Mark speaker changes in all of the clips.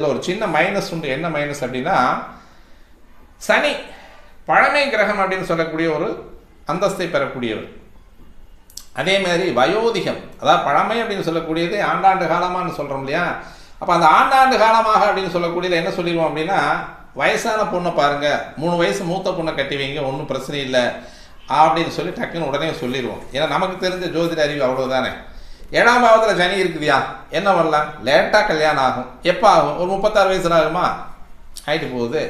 Speaker 1: இதில் ஒரு சின்ன மைனஸ் உண்டு. என்ன மைனஸ் அப்படின்னா, சனி பழமை கிரகம் அப்படின்னு சொல்லக்கூடிய ஒரு அந்தஸ்தை பெறக்கூடியவர். அதே மாதிரி வயோதிகம், அதாவது பழமை அப்படின்னு சொல்லக்கூடியது ஆண்டாண்டு காலமானு சொல்கிறோம் இல்லையா. அப்போ அந்த ஆண்டாண்டு காலமாக அப்படின்னு சொல்லக்கூடியது என்ன சொல்லிடுவோம் அப்படின்னா, வயசான பொண்ணை பாருங்கள், 3 வயசு மூத்த பொண்ணை கட்டி வைங்க, ஒன்றும் பிரச்சனை இல்லை அப்படின்னு சொல்லி டக்குன்னு உடனே சொல்லிடுவோம். ஏன்னா நமக்கு தெரிஞ்ச ஜோதிட அறிவு அவ்வளோதானே. 7ஆம் பாவத்தில் சனி இருக்குதியா, என்ன வரலாம், லேட்டாக கல்யாணம் ஆகும். எப்போ ஆகும்? ஒரு 36 வயசுல ஆகுமா, ஆகிட்டு போகுது.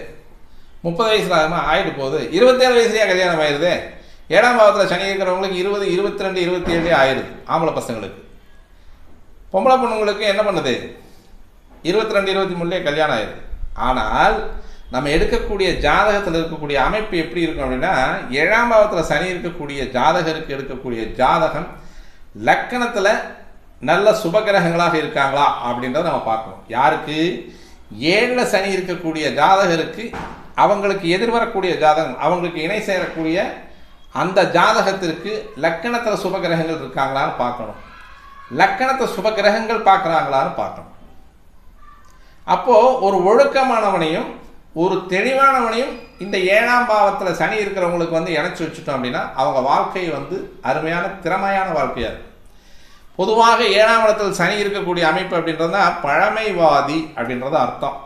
Speaker 1: 30 வயசுல ஆகுமா, ஆகிட்டு போகுது. 27 வயசுலேயே கல்யாணம் ஆயிடுது. 7ஆம் பாவத்தில் சனி இருக்கிறவங்களுக்கு 20, 22, 27 ஆயிடுது. ஆம்பளை பசங்களுக்கு. பொம்பளை பொண்ணுங்களுக்கு என்ன பண்ணுது, 22, 23 கல்யாணம் ஆயிடுது. ஆனால் நம்ம எடுக்கக்கூடிய ஜாதகத்தில் இருக்கக்கூடிய அமைப்பு எப்படி இருக்கும் அப்படின்னா, 7ஆம் பாவத்தில் சனி இருக்கக்கூடிய ஜாதகருக்கு எடுக்கக்கூடிய ஜாதகம் லக்கணத்தில் நல்ல சுபகிரகங்களாக இருக்காங்களா அப்படின்றத நம்ம பார்க்கணும். யாருக்கு 7ல் சனி இருக்கக்கூடிய ஜாதகருக்கு அவங்களுக்கு எதிர்வரக்கூடிய ஜாதகம், அவங்களுக்கு இணை சேரக்கூடிய அந்த ஜாதகத்திற்கு லக்கணத்தில் சுபகிரகங்கள் இருக்காங்களான்னு பார்க்கணும். லக்கணத்தை சுபகிரகங்கள் பார்க்குறாங்களான்னு பார்க்கணும். அப்போது ஒரு ஒழுக்கமானவனையும் ஒரு தெளிவானவனையும் இந்த 7ஆம் பாவத்தில் சனி இருக்கிறவங்களுக்கு இணைச்சி வச்சுட்டோம் அப்படின்னா அவங்க வாழ்க்கை அருமையான திறமையான வாழ்க்கையாக இருக்கும். பொதுவாக 7ஆம் இடத்தில் சனி இருக்கக்கூடிய அமைப்பு அப்படின்றதுனா பழமைவாதி அப்படின்றது அர்த்தம்.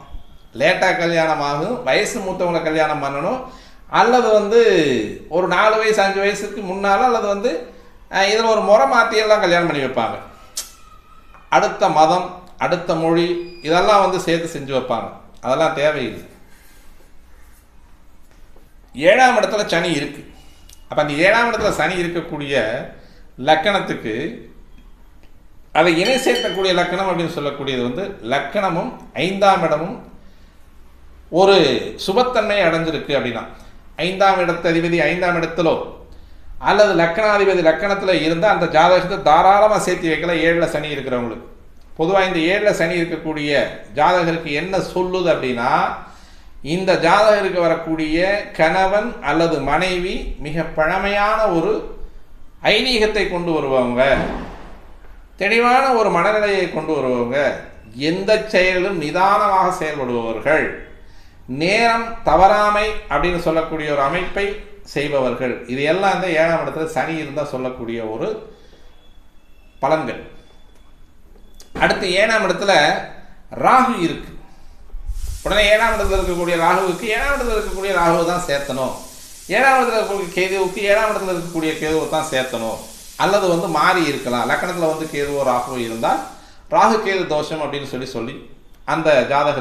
Speaker 1: லேட்டாக கல்யாணம் ஆகும், வயசு மூத்தவங்களை கல்யாணம் பண்ணணும், அல்லது ஒரு 4 வயசு 5 வயசுக்கு முன்னால், அல்லது இதில் ஒரு முறை மாற்றியெல்லாம் கல்யாணம் பண்ணி வைப்பாங்க. அடுத்த மதம், அடுத்த மொழி இதெல்லாம் சேர்த்து செஞ்சு வைப்பாங்க. அதெல்லாம் தேவையில்லை. 7ஆம் இடத்துல சனி இருக்குது. அப்போ அந்த 7ஆம் இடத்துல சனி இருக்கக்கூடிய லக்கணத்துக்கு அதை இணை சேர்க்கக்கூடிய லக்கணம் அப்படின்னு சொல்லக்கூடியது லக்கணமும் 5ஆம் இடமும் ஒரு சுபத்தன்மை அடைஞ்சிருக்கு அப்படின்னா, 5ஆம் இடத்து அதிபதி 5ஆம் இடத்திலோ அல்லது லக்கணாதிபதி லக்கணத்தில் இருந்தால் அந்த ஜாதகத்தை தாராளமாக சேர்த்து வைக்கலாம். 7ல் சனி இருக்கிறவங்களுக்கு பொதுவாக இந்த 7ல் சனி இருக்கக்கூடிய ஜாதகருக்கு என்ன சொல்லுது அப்படின்னா, இந்த ஜாதகருக்கு வரக்கூடிய கணவன் அல்லது மனைவி மிக பழமையான ஒரு ஐதீகத்தை கொண்டு வருவாங்க, தெளிவான ஒரு மனநிலையை கொண்டு வருவாங்க, எந்த செயலும் நிதானமாக செயல்படுபவர்கள், நேரம் தவறாமை அப்படின்னு சொல்லக்கூடிய ஒரு அமைப்பை செய்பவர்கள். இது எல்லாம் 7ஆம் இடத்துல சனி இருந்தால் சொல்லக்கூடிய ஒரு பலன்கள். அடுத்து 7ஆம் இடத்துல ராகு இருக்கு. உடனே 7ஆம் இடத்துல இருக்கக்கூடிய ராகுவுக்கு 7ஆம் இடத்துல இருக்கக்கூடிய ராகுவை தான் சேர்த்தணும், 7ஆம் இடத்துல இருக்கக்கூடிய கேதுவுக்கு 7ஆம் இடத்துல இருக்கக்கூடிய கேதுவை தான் சேர்த்தணும், அல்லது மாறி இருக்கலாம். லக்கணத்தில் கேதுவோ ராகுவோ இருந்தால் ராகு கேது தோஷம் அப்படின்னு சொல்லி அந்த ஜாதக